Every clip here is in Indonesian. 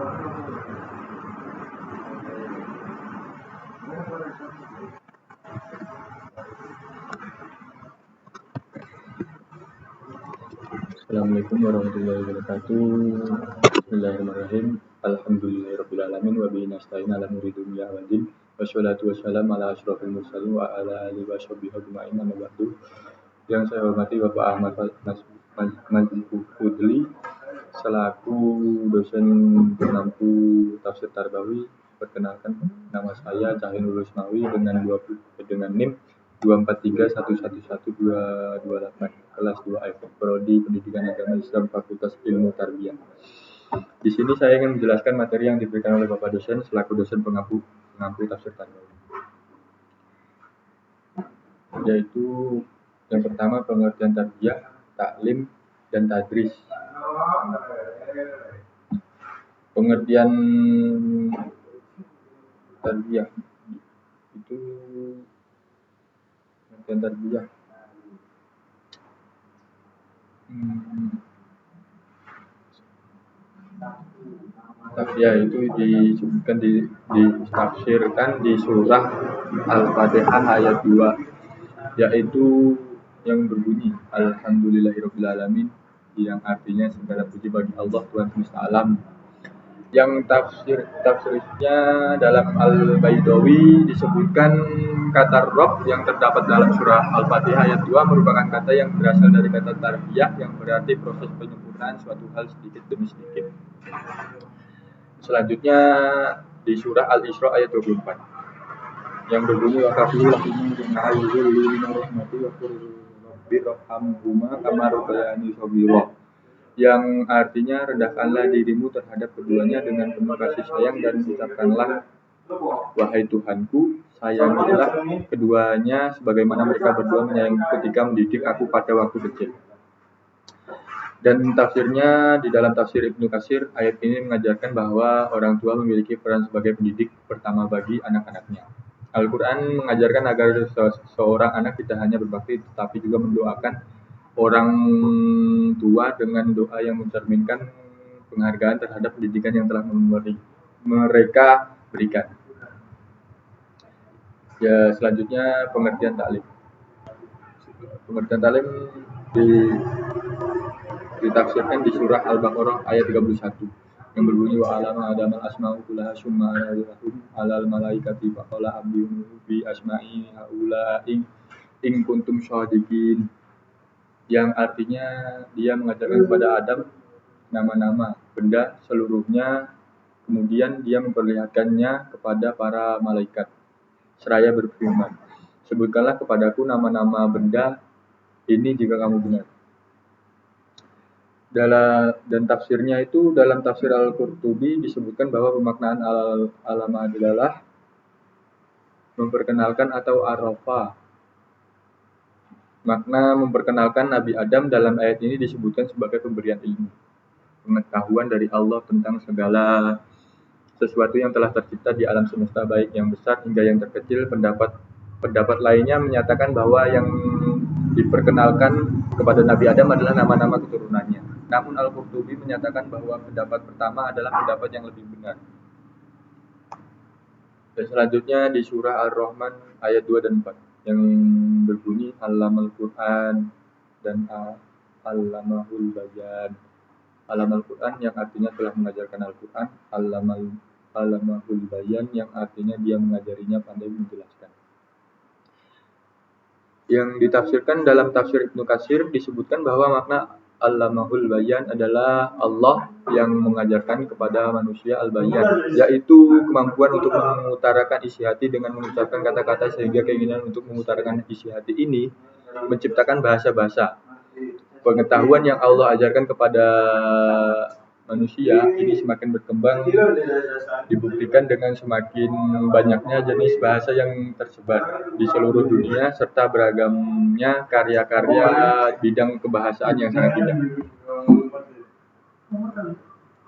Assalamualaikum warahmatullahi wabarakatuh. Bismillahirrahmanirrahim. Alhamdulillahirrabbilalamin wa bihi nasta'in ala umuri dunya waddin. Wassalatu wassalamu ala asyrofil mursalin wa ala alihi wa sahbihi ajma'in amma ba'du. Yang saya hormati Bapak Ahmad Mazhufudli selaku dosen pengampu tafsir Tarbawi. Perkenalkan, nama saya Cahinul Rusmawi dengan NIM 243111228 kelas 2F Prodi Pendidikan Agama Islam Fakultas Ilmu Tarbiyah. Di sini saya ingin menjelaskan materi yang diberikan oleh Bapak dosen selaku dosen pengampu tafsir Tarbawi. Yaitu yang pertama pengertian tarbiyah, taklim dan tadris. Pengertian tarbiyah itu pengertian tarbiyah tarbiyah itu disebutkan ditafsirkan di surah Al-Fatihah ayat 2, yaitu yang berbunyi Alhamdulillahirrabbilalamin, yang artinya segala puji bagi Allah Tuhan semesta alam. Yang tafsirnya dalam Al-Baidawi disebutkan kata Rabb yang terdapat dalam surah Al-Fatihah ayat 2 merupakan kata yang berasal dari kata tarbiyah yang berarti proses penyempurnaan suatu hal sedikit demi sedikit. Selanjutnya di surah Al-Isra ayat 24 yang berbunyi waqafil lahum bina'ayyul rahmati wa birhamhuma kama rabbayani shaghira, yang artinya rendahkanlah dirimu terhadap keduanya dengan penuh kasih sayang dan ucapkanlah wahai Tuhanku, sayangilah keduanya sebagaimana mereka berdua menyayangi ketika mendidik aku pada waktu kecil. Dan tafsirnya di dalam tafsir Ibnu Katsir, ayat ini mengajarkan bahwa orang tua memiliki peran sebagai pendidik pertama bagi anak-anaknya. Al-Quran mengajarkan agar seorang anak tidak hanya berbakti tetapi juga mendoakan orang tua dengan doa yang mencerminkan penghargaan terhadap pendidikan yang telah mereka berikan. Ya, selanjutnya pengertian taklim. Pengertian taklim ditafsirkan di surah Al-Baqarah ayat 31 yang berbunyi wa alama adamal asma'u kullaha summa alahum alal malaikati faqala abdi bi asma'i haula in kuntum shadiqin, yang artinya dia mengajarkan kepada Adam nama-nama benda seluruhnya, kemudian dia memperlihatkannya kepada para malaikat seraya berfirman, sebutkanlah kepadaku nama-nama benda ini jika kamu benar. Dan tafsirnya itu dalam tafsir Al-Qurtubi disebutkan bahwa pemaknaan alama adalah memperkenalkan atau arafa. Makna memperkenalkan Nabi Adam dalam ayat ini disebutkan sebagai pemberian ilmu, pengetahuan dari Allah tentang segala sesuatu yang telah tercipta di alam semesta, baik yang besar hingga yang terkecil. Pendapat lainnya menyatakan bahwa yang diperkenalkan kepada Nabi Adam adalah nama-nama keturunannya. Namun Al-Qurtubi menyatakan bahwa pendapat pertama adalah pendapat yang lebih benar. Dan selanjutnya di surah Ar-Rahman ayat 2 dan 4 yang berbunyi Allamal Quran dan Allamahul Bayan. Allamal Quran yang artinya telah mengajarkan Al-Quran, Allamahul Bayan yang artinya dia mengajarinya pandai menjelaskan. Yang ditafsirkan dalam tafsir Ibnu Katsir disebutkan bahwa makna Allamahul Bayan adalah Allah yang mengajarkan kepada manusia Al-Bayan, yaitu kemampuan untuk mengutarakan isi hati dengan mengucapkan kata-kata, sehingga keinginan untuk mengutarakan isi hati ini menciptakan bahasa-bahasa. Pengetahuan yang Allah ajarkan kepada manusia ini semakin berkembang, dibuktikan dengan semakin banyaknya jenis bahasa yang tersebar di seluruh dunia serta beragamnya karya-karya bidang kebahasaan yang sangat indah.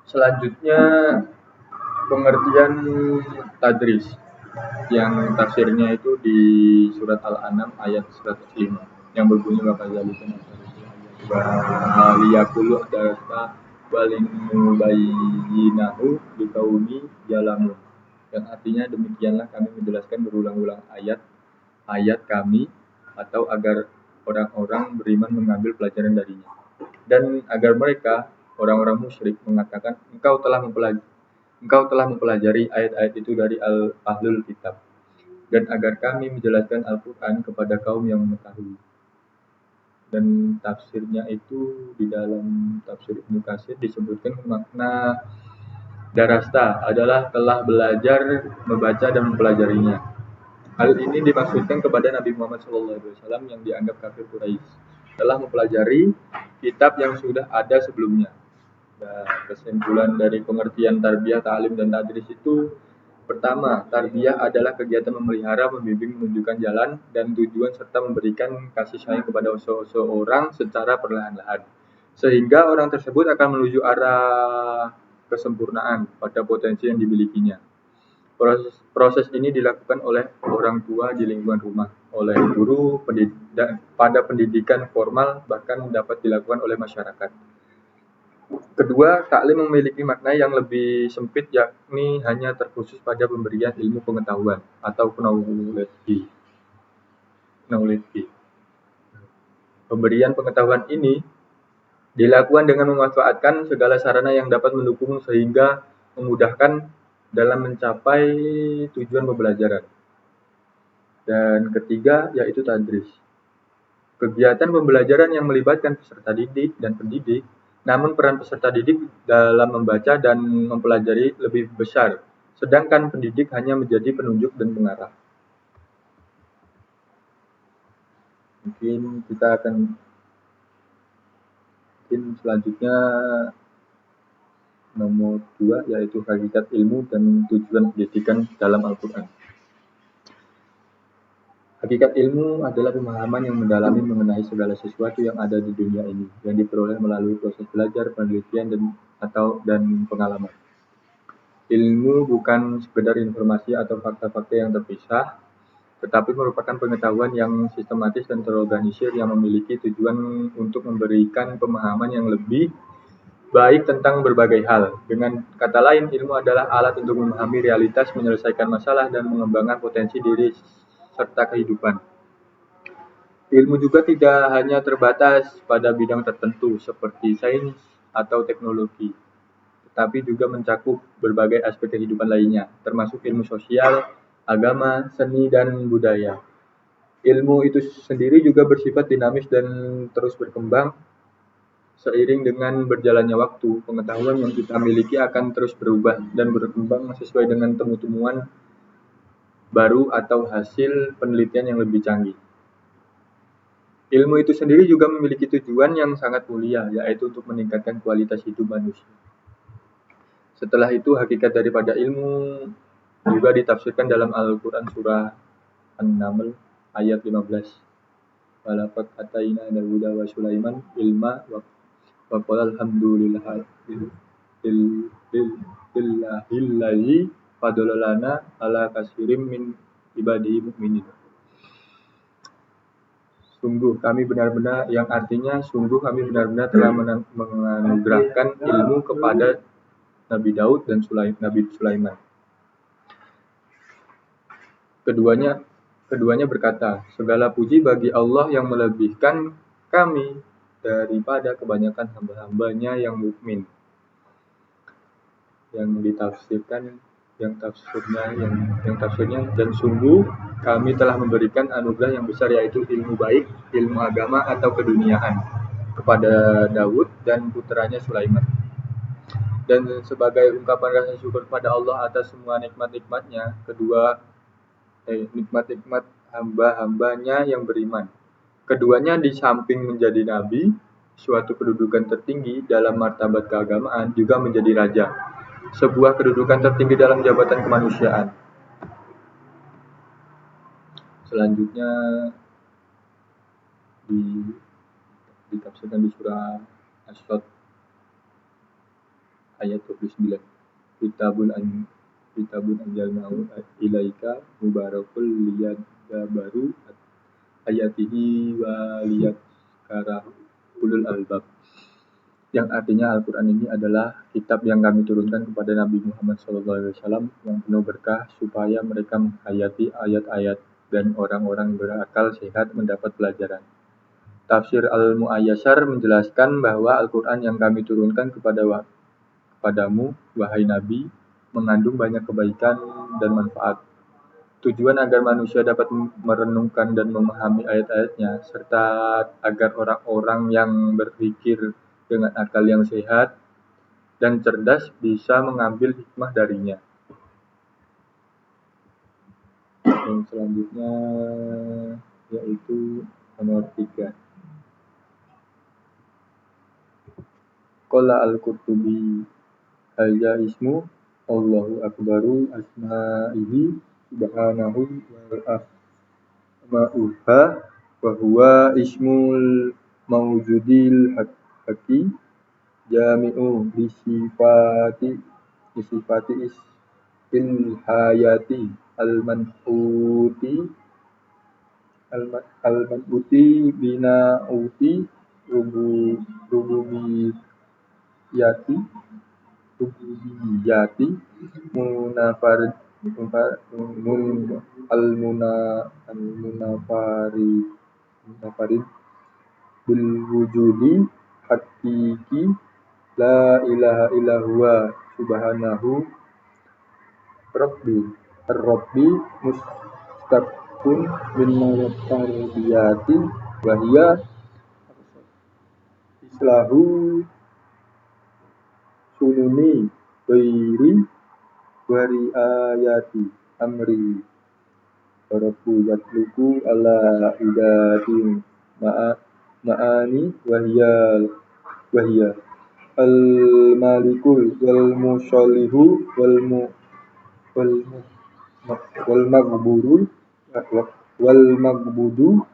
Selanjutnya pengertian tadris yang tafsirnya itu di surat Al-An'am ayat 105 yang berbunyi wa kadzalika liyaqulu darasta walinubayyinahu liqaumi ya'lamun. Yang artinya demikianlah kami menjelaskan berulang-ulang ayat kami atau agar orang-orang beriman mengambil pelajaran darinya. Dan agar mereka orang-orang musyrik mengatakan engkau telah mempelajari ayat-ayat itu dari ahlul kitab, dan agar kami menjelaskan Al-Quran kepada kaum yang mengetahui. Dan tafsirnya itu di dalam tafsir Ibnu Katsir disebutkan makna darasta adalah telah belajar membaca dan mempelajarinya. Hal ini dimaksudkan kepada Nabi Muhammad SAW yang dianggap kafir Quraisy telah mempelajari kitab yang sudah ada sebelumnya. Dan kesimpulan dari pengertian tarbiyah, ta'lim, dan tadris itu, pertama, tarbiyah adalah kegiatan memelihara, membimbing, menunjukkan jalan, dan tujuan serta memberikan kasih sayang kepada seseorang secara perlahan-lahan, sehingga orang tersebut akan menuju arah kesempurnaan pada potensi yang dimilikinya. Proses ini dilakukan oleh orang tua di lingkungan rumah, oleh guru, pada pendidikan formal, bahkan dapat dilakukan oleh masyarakat. Kedua, taklim memiliki makna yang lebih sempit, yakni hanya terkhusus pada pemberian ilmu pengetahuan atau knowledge. Pemberian pengetahuan ini dilakukan dengan memanfaatkan segala sarana yang dapat mendukung sehingga memudahkan dalam mencapai tujuan pembelajaran. Dan ketiga, yaitu tadris. Kegiatan pembelajaran yang melibatkan peserta didik dan pendidik, namun peran peserta didik dalam membaca dan mempelajari lebih besar, sedangkan pendidik hanya menjadi penunjuk dan pengarah. Mungkin selanjutnya nomor 2, yaitu hakikat ilmu dan tujuan pendidikan dalam Al-Quran. Hakikat ilmu adalah pemahaman yang mendalami mengenai segala sesuatu yang ada di dunia ini, yang diperoleh melalui proses belajar, penelitian, dan pengalaman. Ilmu bukan sekedar informasi atau fakta-fakta yang terpisah, tetapi merupakan pengetahuan yang sistematis dan terorganisir yang memiliki tujuan untuk memberikan pemahaman yang lebih baik tentang berbagai hal. Dengan kata lain, ilmu adalah alat untuk memahami realitas, menyelesaikan masalah, dan mengembangkan potensi diri serta kehidupan. Ilmu juga tidak hanya terbatas pada bidang tertentu seperti sains atau teknologi, tetapi juga mencakup berbagai aspek kehidupan lainnya, termasuk ilmu sosial, agama, seni, dan budaya. Ilmu itu sendiri juga bersifat dinamis dan terus berkembang. Seiring dengan berjalannya waktu, pengetahuan yang kita miliki akan terus berubah dan berkembang sesuai dengan temuan baru atau hasil penelitian yang lebih canggih. Ilmu itu sendiri juga memiliki tujuan yang sangat mulia, yaitu untuk meningkatkan kualitas hidup manusia. Setelah itu, hakikat daripada ilmu juga ditafsirkan dalam Al-Quran surah An-Naml ayat 15. Walaqad ataina Dawuda wa Sulaiman ilma wa qala alhamdulillahi fadlalana ala katsirin min ibadihi mu'minin. Sungguh kami benar-benar telah menganugerahkan ilmu kepada Nabi Daud dan Nabi Sulaiman. Keduanya berkata, segala puji bagi Allah yang melebihkan kami daripada kebanyakan hamba-hambanya yang mukmin. Yang tafsirnya dan sungguh kami telah memberikan anugerah yang besar, yaitu ilmu baik, ilmu agama atau keduniaan kepada Daud dan putranya Sulaiman. Dan sebagai ungkapan rasa syukur kepada Allah atas semua nikmat-nikmatnya, nikmat-nikmat hamba-hambanya yang beriman. Keduanya di samping menjadi nabi, suatu kedudukan tertinggi dalam martabat keagamaan, juga menjadi raja, sebuah kedudukan tertinggi dalam jabatan kemanusiaan. Selanjutnya ditafsirkan di surah As-Sadd ayat 29. Kitabun anjalnahu ilaika mubarakul liyadabbaru ayatihi wa liyadhkara ulul albab. yang artinya Al-Quran ini adalah kitab yang kami turunkan kepada Nabi Muhammad SAW yang penuh berkah supaya mereka menghayati ayat-ayat dan orang-orang berakal sehat mendapat pelajaran. Tafsir Al-Mu'ayyasar menjelaskan bahwa Al-Quran yang kami turunkan kepadamu, wahai Nabi, mengandung banyak kebaikan dan manfaat. Tujuan agar manusia dapat merenungkan dan memahami ayat-ayatnya, serta agar orang-orang yang berpikir dengan akal yang sehat dan cerdas bisa mengambil hikmah darinya. Yang selanjutnya yaitu nomor 3. Qala al-Qurtubi hadza ismu Allahu akbaru asma'ihi subhanahu wa asma'uha wa huwa ismul mawjudil haqi jami'u bisifati isfil hayati al-man'uti bina'uti rububiyati munafarid munafarid bil wujudi hakiki la ilaha illa huwa subhanahu rabbi mustaqun min tarbiyati wa hiya islahu sununi ghairi wari ayati amri rabbu yatluku ala idatin ma'ani wahya al malikul wal musallihu wal maghburu wal maghbudu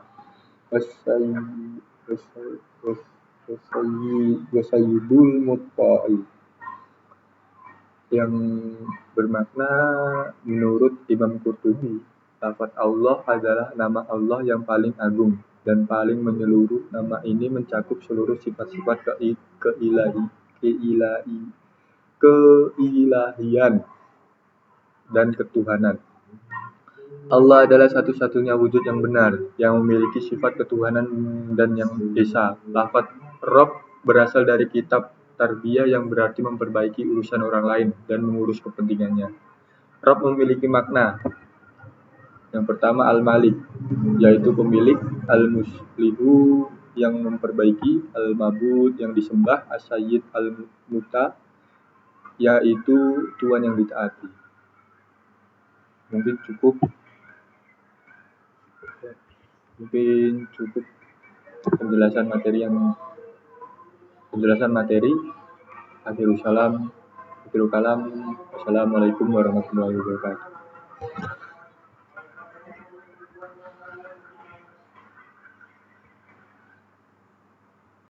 wasayyidul mutta'i, yang bermakna menurut Imam Qurtubi, lafaz Allah adalah nama Allah yang paling agung dan paling menyeluruh. Nama ini mencakup seluruh sifat-sifat keilahian dan ketuhanan. Allah adalah satu-satunya wujud yang benar, yang memiliki sifat ketuhanan dan yang esa. Lafaz Rabb berasal dari kitab Tarbiyah yang berarti memperbaiki urusan orang lain dan mengurus kepentingannya. Rabb memiliki makna. Yang pertama Al-Malik, yaitu pemilik, Al-Muslihu yang memperbaiki, Al-Mabud yang disembah, As-Sayyid Al-Muta yaitu Tuhan yang ditaati. Mungkin cukup penjelasan materi. Akhirul kalam. Assalamualaikum warahmatullahi wabarakatuh.